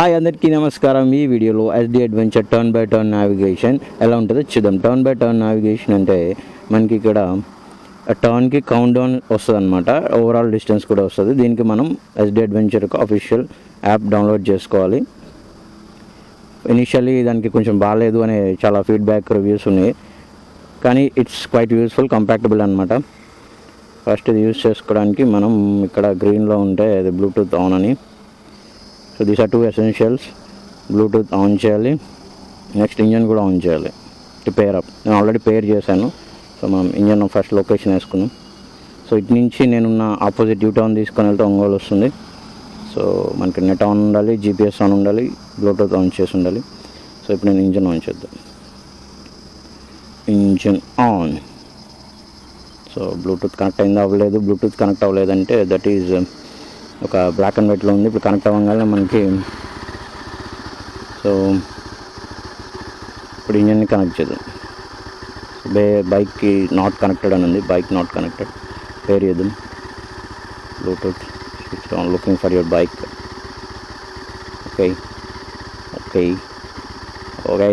Hi అందరికీ నమస్కారం. ఈ వీడియోలో SD adventure turn by turn navigation ఎలా ఉంటుందో చూద్దాం. టర్న్ బై టర్న్ నావిగేషన్ అంటే మనకి ఇక్కడ టర్న్కి కౌంట్ డౌన్ వస్తుంది అనమాట, ఓవరాల్ డిస్టెన్స్ కూడా వస్తుంది. దీనికి మనం SD adventure official app download చేసుకోవాలి. ఇనిషియల్లీ దానికి కొంచెం బాగాలేదు అనే చాలా ఫీడ్బ్యాక్ రివ్యూస్ ఉన్నాయి, కానీ ఇట్స్ క్వైట్ యూస్ఫుల్, కంపాక్టబుల్ అనమాట. ఫస్ట్ ఇది యూజ్ చేసుకోవడానికి మనం ఇక్కడ గ్రీన్లో ఉంటే అది బ్లూటూత్ ఆన్ అని. So these are two essentials. Bluetooth on చేయాలి, నెక్స్ట్ ఇంజన్ కూడా ఆన్ చేయాలి టు పేర్ అప్. నేను ఆల్రెడీ పేర్ చేశాను. సో మనం ఇంజన్ ఫస్ట్ లొకేషన్ వేసుకున్నాం. సో ఇటు నుంచి నేనున్న ఆపోజిట్ యూటర్న్ తీసుకొని వెళ్తే ఒంగోలు వస్తుంది. సో మనకి నెట్ ఆన్ ఉండాలి, జీపీఎస్ ఆన్ ఉండాలి, బ్లూటూత్ ఆన్ చేసి ఉండాలి. సో ఇప్పుడు నేను ఇంజన్ ఆన్ చేద్దాం. Engine on. So Bluetooth connect అయింది అవ్వలేదు. బ్లూటూత్ కనెక్ట్ అవ్వలేదంటే దట్ ఈజ్ ఒక బ్లాక్ అండ్ వైట్లో ఉంది. ఇప్పుడు కనెక్ట్ అవ్వగానే మనకి సో ఇప్పుడు ఇంజన్ని కనెక్ట్ చేద్దాం. బైక్కి నాట్ కనెక్టెడ్ అని ఉంది, బైక్ నాట్ కనెక్టెడ్. పేరు చేద్దాం. Bluetooth switch on, looking for your bike. Okay okay okay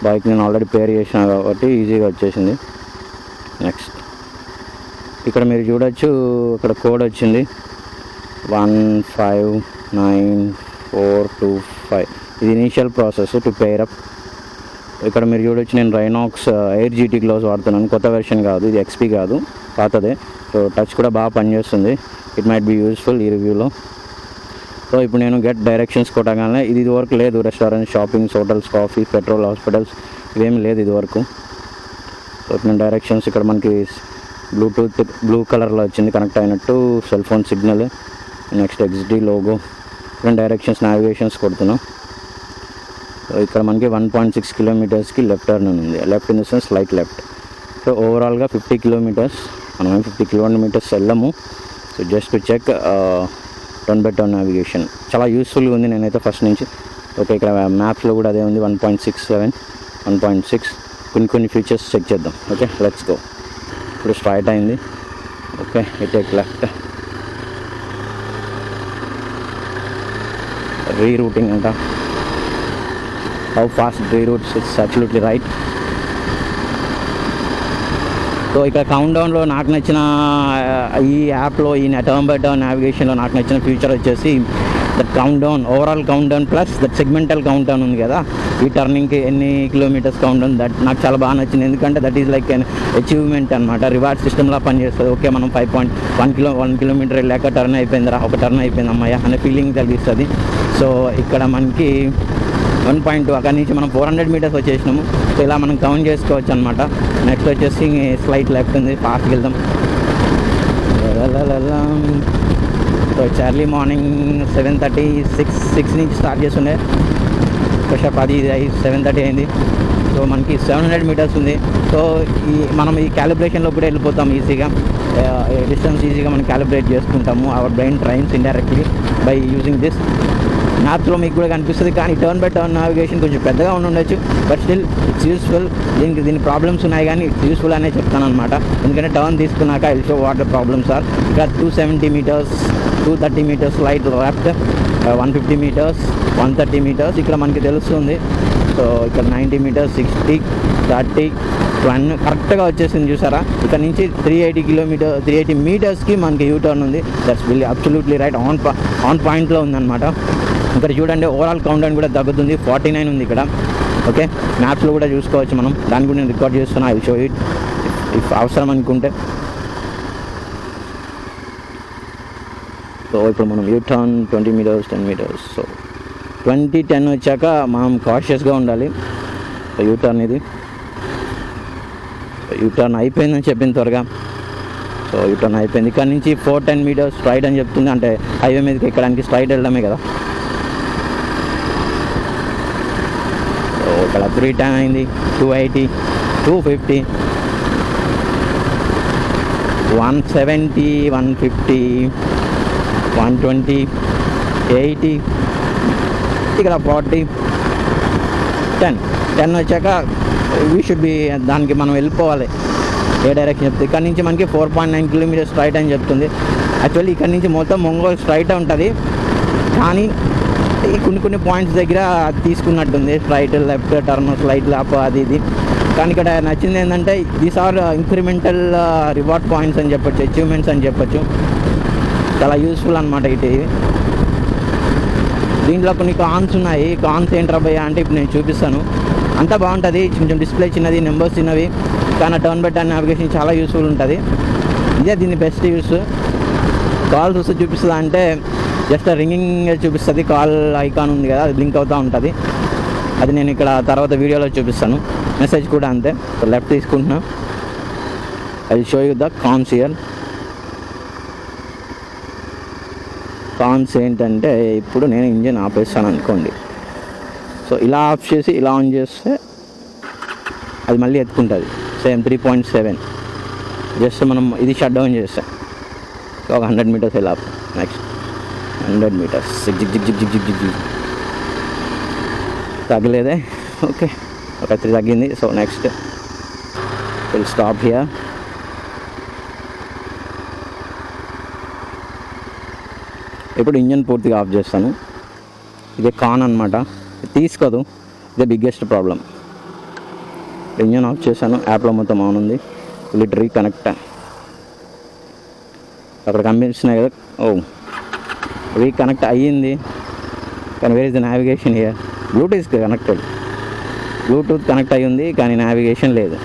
bike నేను ఆల్రెడీ పేర్ చేసిన కాబట్టి ఈజీగా వచ్చేసింది. నెక్స్ట్ ఇక్కడ మీరు చూడొచ్చు, ఇక్కడ కోడ్ వచ్చింది 159425. ఇది initial process to pair up. ఇక్కడ మీరు చూడొచ్చు, నేను రైనాక్స్ ఎయిర్ జీటీ గ్లౌస్ వాడుతున్నాను. కొత్త వెర్షన్ కాదు, ఇది ఎక్స్పీ కాదు, పాతదే. సో టచ్ కూడా బాగా పనిచేస్తుంది. ఇట్ మైట్ బీ యూస్ఫుల్ ఈ రివ్యూలో. సో ఇప్పుడు నేను గెట్ డైరెక్షన్స్ కొట్టగానే, ఇది వరకు లేదు. Restaurants, shoppings, hotels, coffee, petrol, hospitals ఇవేమి లేదు ఇది వరకు. సో ఇప్పుడు నేను డైరెక్షన్స్, ఇక్కడ మనకి బ్లూటూత్ బ్లూ కలర్లో వచ్చింది కనెక్ట్ అయినట్టు, cell phone signal, next XD logo. నేను డైరెక్షన్స్ నావిగేషన్స్ కొడుతున్నాను. సో ఇక్కడ మనకి 1.6 కిలోమీటర్స్కి లెఫ్ట్ టర్న్ ఉంది. Left in the sense light left. So ఓవరాల్గా 50 కిలోమీటర్స్. మనం 50 కిలోమీటర్స్ వెళ్ళము. So just to check turn by turn navigation చాలా యూస్ఫుల్గా ఉంది. నేనైతే ఫస్ట్ నుంచి ఓకే. ఇక్కడ మ్యాప్స్లో కూడా అదే ఉంది, 1.67 1.6. కొన్ని ఫీచర్స్ చెక్ చేద్దాం. Okay, let's go. ఇప్పుడు స్ట్రైట్ అయింది. Okay, it take left. Rerouting అంట. How fast reroutes, it's absolutely right. So ఇక్కడ కౌంట్ డౌన్లో నాకు నచ్చిన, ఈ యాప్లో ఈ టర్న్ బై టర్న్ నావిగేషన్లో నాకు నచ్చిన ఫీచర్ వచ్చేసి that count down, overall count down plus that segmental count down ఉంది కదా, ఈ టర్నింగ్కి ఎన్ని కిలోమీటర్స్ కౌంట్ డౌన్. దట్ నాకు చాలా బాగా నచ్చింది. ఎందుకంటే that is like an achievement అనమాట. రివార్డ్ సిస్టమ్లా పనిచేస్తుంది. ఓకే, మనం 1 కిలోమీటర్ వెళ్ళాక టర్న్ అయిపోయిందిరా, ఒక టర్న్ అయిపోయింది అమ్మాయ అనే ఫీలింగ్ కలిగిస్తుంది. సో ఇక్కడ మనకి 1.2, అక్కడి నుంచి మనం 400 మీటర్స్ వచ్చేసినాము. సో ఇలా మనం కౌంట్ చేసుకోవచ్చు అనమాట. నెక్స్ట్ వచ్చేసి స్లైట్ లెఫ్ట్ ఉంది, ఫాస్ట్కి వెళ్దాం. సో ఎర్లీ మార్నింగ్ 7:36 నుంచి స్టార్ట్ చేస్తుండే. ఫ్రెషప్ అది 7:30 అయింది. సో మనకి 700 మీటర్స్ ఉంది. సో మనం ఈ క్యాలిబ్రేషన్లో కూడా వెళ్ళిపోతాం ఈజీగా. డిస్టెన్స్ ఈజీగా మనం క్యాలిబ్రేట్ చేసుకుంటాము. Our brain trains indirectly by using this. మ్యాప్స్లో మీకు కూడా కనిపిస్తుంది, కానీ టర్న్ బై టర్న్ నావిగేషన్ కొంచెం పెద్దగా ఉండొచ్చు, బట్ స్టిల్ ఇట్స్ యూస్ఫుల్. దీని ప్రాబ్లమ్స్ ఉన్నాయి, కానీ ఇట్స్ యూస్ఫుల్ అనే చెప్తాను అనమాట. ఎందుకంటే టర్న్ తీసుకున్నాక I will show what the problems are. ఇక్కడ 270 meters, 230 meters light left, 150 meters, 130 meters ఇక్కడ మనకి తెలుస్తుంది. సో ఇక్కడ 90 మీటర్స్, 60, 30, 20 కరెక్ట్గా వచ్చేసింది చూసారా. ఇక్కడ నుంచి 380 మీటర్స్కి మనకి యూటర్న్ ఉంది. That's will absolutely right, on పాయింట్లో ఉందన్నమాట. ఇక్కడ చూడండి, ఓవరాల్ కౌంట్ డౌన్ కూడా తగ్గుతుంది. 49 ఉంది ఇక్కడ. ఓకే, మ్యాప్స్లో కూడా చూసుకోవచ్చు మనం. దాన్ని కూడా నేను రికార్డ్ చేస్తున్నా. I will show it if అవసరం అనుకుంటే. సో ఇప్పుడు మనం యూటర్న్ 20 మీటర్స్, 10 మీటర్స్. సో 20-10 వచ్చాక మనం కాషియస్గా ఉండాలి. సో యూటర్న్ ఇది. యూటర్న్ అయిపోయిందని చెప్పింది త్వరగా. సో యూటర్న్ అయిపోయింది. ఇక్కడ నుంచి 410 మీటర్స్ స్ట్రైట్ అని చెప్తుంది. అంటే హైవే మీదకి ఎక్కడానికి స్ట్రైట్ వెళ్ళడమే కదా. సో ఇక్కడ 310 అయింది, 280, 250, 170, 150, 120, 80, ఇక్కడ 40, 10 వచ్చాక వీ షుడ్ బి, దానికి మనం వెళ్ళిపోవాలి. ఏ డైరెక్షన్ చెప్తుంది. ఇక్కడ నుంచి మనకి 4.9 కిలోమీటర్స్ స్ట్రైట్ అని చెప్తుంది. యాక్చువల్లీ ఇక్కడ నుంచి మొత్తం ఒంగోలు స్ట్రైట్ ఉంటుంది, కానీ ఈ కొన్ని పాయింట్స్ దగ్గర తీసుకున్నట్టుంది, right left turn slide lap అది ఇది. కానీ ఇక్కడ నచ్చింది ఏంటంటే these are incremental reward points అని చెప్పొచ్చు, అచీవ్మెంట్స్ అని చెప్పొచ్చు. చాలా యూస్ఫుల్ అనమాట ఇటు. దీంట్లో కొన్ని కాన్స్ ఉన్నాయి. కాన్స్ ఏంట్రా భయ్యా అంటే ఇప్పుడు నేను చూపిస్తాను. అంతా బాగుంటుంది, కొంచెం డిస్ప్లే చిన్నది, నెంబర్స్ చిన్నవి, కానీ టర్న్ బై టర్న్ నావిగేషన్ చాలా యూస్ఫుల్ ఉంటుంది. ఇదే దీన్ని బెస్ట్ యూస్. కాల్స్ వస్తే చూపిస్తుందా అంటే జస్ట్ రింగింగ్ చూపిస్తుంది, కాల్ ఐకాన్ ఉంది కదా అది బ్లింక్ అవుతూ ఉంటుంది. అది నేను ఇక్కడ తర్వాత వీడియోలో చూపిస్తాను. మెసేజ్ కూడా అంతే. లెఫ్ట్ తీసుకుంటున్నా, I show you the cons here. Cons ఏంటంటే ఇప్పుడు నేను ఇంజిన్ ఆపేస్తాను అనుకోండి, సో ఇలా ఆఫ్ చేసి ఇలా ఆన్ చేస్తే అది మళ్ళీ ఎత్తుకుంటుంది. సేమ్ 3.7. జస్ట్ మనం ఇది షట్ డౌన్ చేస్తే ఒక 100 మీటర్స్ ఇలా ఆపు. Next 100 metres zig zig zig zig zig zig తగ్గలేదే. ఓకే, ఒక 3 తగ్గింది. So next will stop here. ఇప్పుడు ఇంజన్ పూర్తిగా ఆఫ్ చేస్తాను. ఇదే కాన్ అనమాట, తీసుకోదు, ఇదే బిగ్గెస్ట్ ప్రాబ్లం. ఇంజన్ ఆఫ్ చేశాను, యాప్లో మొత్తం ఆన్ ఉంది. లిట్ రీకనెక్ట్ అక్కడ కనిపిస్తున్నాయి కదా. ఓ రీకనెక్ట్ అయ్యింది, కానీ where is the navigation here? Bluetooth connected, Bluetooth connect అయ్యి ఉంది కానీ నావిగేషన్ లేదు.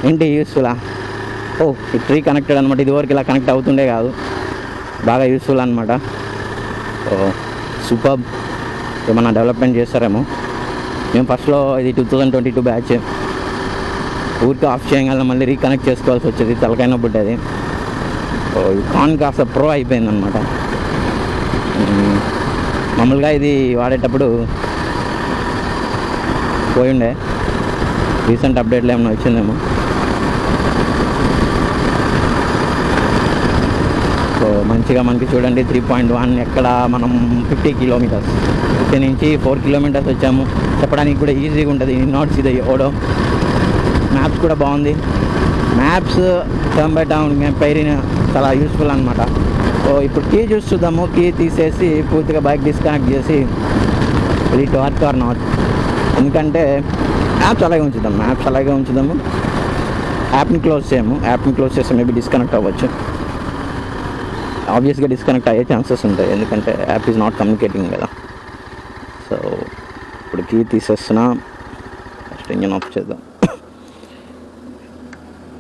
ఏంటి యూస్ఫుల్లా? ఓ ఇట్ రీకనెక్టెడ్ అనమాట. ఇదివరకు ఇలా కనెక్ట్ అవుతుండే కాదు, బాగా యూస్ఫుల్ అనమాట. So super. ఏమన్నా డెవలప్మెంట్ చేస్తారేమో. మేము ఫస్ట్లో ఇది 2022 బ్యాచ్, ఊరికి ఆఫ్ చేయగల మళ్ళీ రీకనెక్ట్ చేసుకోవాల్సి వచ్చేది, తలకైన పుట్టేది. సో ఈ కాన్ కాస్త ప్రో అయిపోయిందనమాట. మామూలుగా ఇది వాడేటప్పుడు పోయి ఉండే, రీసెంట్ అప్డేట్లు ఏమైనా వచ్చిందేమో. సో మంచిగా మనకి చూడండి 3.1, ఎక్కడ మనం 50 కిలోమీటర్స్, 50 నుంచి 4 కిలోమీటర్స్ వచ్చాము. చెప్పడానికి కూడా ఈజీగా ఉంటుంది. Not see the odo. Maps కూడా బాగుంది. మ్యాప్స్ టర్న్ బై టర్న్ పైన చాలా యూస్ఫుల్ అనమాట. సో ఇప్పుడు కీ చూద్దాము. కీ తీసేసి పూర్తిగా బైక్ డిస్కనెక్ట్ చేసి ఇది టార్క్ ఆర్ నాట్, ఎందుకంటే యాప్స్ అలాగే ఉంచుదాము. యాప్ని క్లోజ్ చేయము. యాప్ని క్లోజ్ చేస్తే మేబీ డిస్కనెక్ట్ అవ్వచ్చు. ఆబ్వియస్గా డిస్కనెక్ట్ అయ్యే ఛాన్సెస్ ఉంటాయి, ఎందుకంటే యాప్ ఈజ్ నాట్ కమ్యూనికేటింగ్ కదా. సో ఇప్పుడు కీ తీసేస్తున్నా, ఫస్ట్ ఇంజన్ ఆఫ్ చేద్దాం.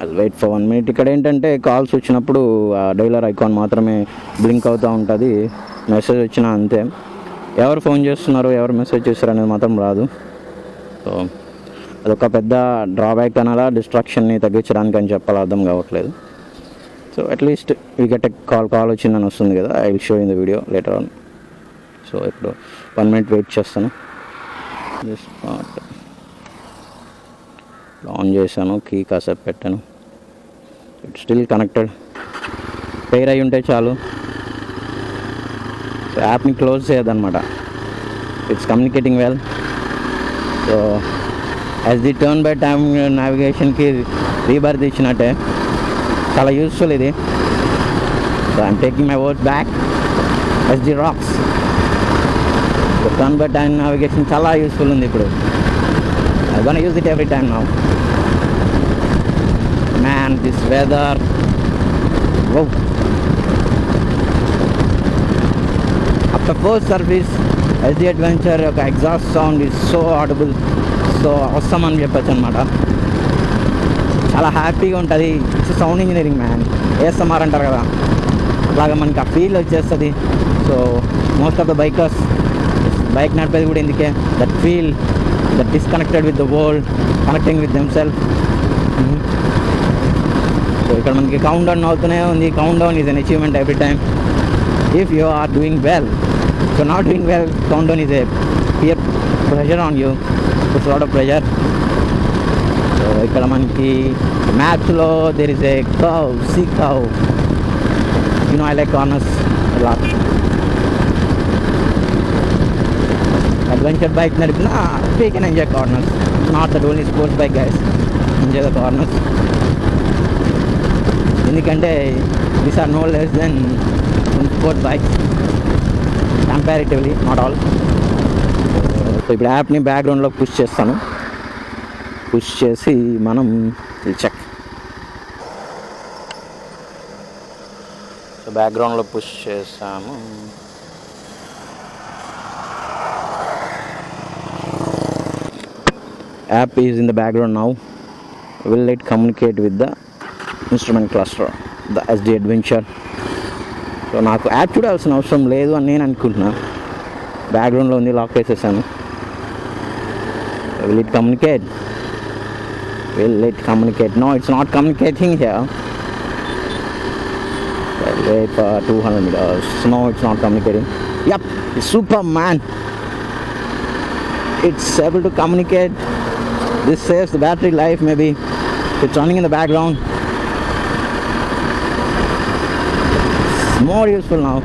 అది వెయిట్ ఫర్ 1 minute. ఇక్కడ ఏంటంటే కాల్స్ వచ్చినప్పుడు ఆ డైలర్ ఐకాన్ మాత్రమే బ్లింక్ అవుతూ ఉంటుంది, మెసేజ్ వచ్చినా అంతే. ఎవరు ఫోన్ చేస్తున్నారు, ఎవరు మెసేజ్ చేస్తారు అనేది మాత్రం రాదు. సో అదొక పెద్ద డ్రాబ్యాక్ అనాలా, డిస్ట్రాక్షన్ని తగ్గించడానికి అని చెప్పాలి, అర్థం కావట్లేదు. So at least we get a call వచ్చిందని వస్తుంది కదా, I will show in the video later on. So ఇప్పుడు 1 minute వెయిట్ చేస్తాను. జస్ట్ ఆన్ చేశాను, కీ కాసేపు పెట్టాను. It still connected. పెయిర్ అయి ఉంటే చాలు. సో యాప్ని క్లోజ్ చేయదన్నమాట. It's communicating well. So as the turn by time నావిగేషన్కి రీబర్త్ ఇచ్చినట్టే, చాలా యూస్ఫుల్ ఇది. So I'm taking my word back. SD rocks. So turn by time navigation చాలా యూస్ఫుల్ ఉంది ఇప్పుడు. I gonna use it every time now. Man, this weather. Whoa. After first service, Yezdi Adventure exhaust sound is so audible, so awesome అని చెప్పచ్చు అనమాట. చాలా హ్యాపీగా ఉంటుంది. It's sound engineering man. ASMR అంటారు కదా, అలాగా మనకి ఆ ఫీల్ వచ్చేస్తుంది. So most of the bikers bike నడిపేది కూడా ఎందుకే, that feel, that disconnected with the world, connecting with themselves. So ఇక్కడ మనకి కౌంట్ డౌన్ అవుతూనే ఉంది. Countdown is an achievement every time if you are doing well. So not doing well, countdown is a peer pressure on you. It's lot of pressure. So ఇక్కడ మనకి మ్యాప్స్లో there is a curve, see curve. You know I like corners a lot. Adventure bike naripna, we can enjoy corners. Not that only sports bike guys, enjoy the corners. Endukante these are no less than sport bikes. Comparatively, not all. So ఇప్పుడు యాప్ని బ్యాక్గ్రౌండ్లో push చేస్తాను. Push చేసి మనం check. So బ్యాక్గ్రౌండ్లో push చేస్తాము. App is in the background now. Will it communicate with the instrument cluster, the Yezdi Adventure? So నాకు app చూడాల్సిన అవసరం లేదు అని నేను అనుకుంటున్నా. బ్యాక్గ్రౌండ్లో ఉంది, లాక్ చేసేసాను. Will it communicate? Will it communicate? No, it's not communicating here. Wait for 200 meters. No, it's not communicating. Yep, it's Superman. It's able to communicate. This saves the battery life maybe. It's running in the background. It's more useful now.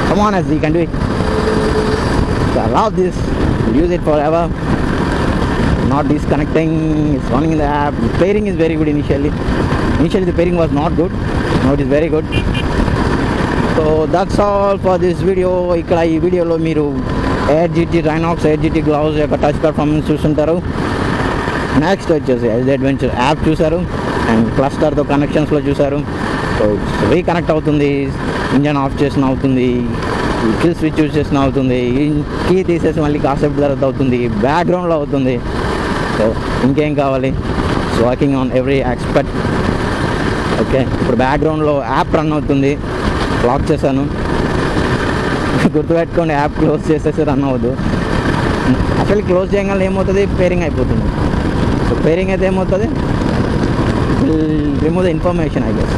Come on, Yezdi, you can do it. So I love this. We'll use it forever. Not disconnecting. It's running in the app. The pairing is very good initially. Initially the pairing was not good. Now it is very good. So that's all for this video. ఇక్కడ ఈ వీడియోలో మీరు air రైనాక్స్ air gloves యొక్క touch performance చూస్తుంటారు. Next వచ్చేసి Yezdi Adventure app చూసారు and క్లస్టర్తో కనెక్షన్స్లో చూసారు. So it's reconnect అవుతుంది, ఇంజన్ ఆఫ్ చేసిన అవుతుంది, కిల్ స్విచ్ యూజ్ చేసిన అవుతుంది, కీ తీసేసి మళ్ళీ కాసేపు తర్వాత అవుతుంది, బ్యాక్గ్రౌండ్లో అవుతుంది. సో ఇంకేం కావాలి? It's working on every aspect. Okay, ఇప్పుడు బ్యాక్గ్రౌండ్లో యాప్ రన్ అవుతుంది. లాక్ చేశాను. గుర్తుపెట్టుకోండి, యాప్ క్లోజ్ చేసేసి రన్ అవ్వదు. యాక్చువల్లీ క్లోజ్ చేయగానే ఏమవుతుంది? పేరింగ్ అయిపోతుంది. సో పేరింగ్ అయితే ఏమవుతుంది? Remove the information, I guess.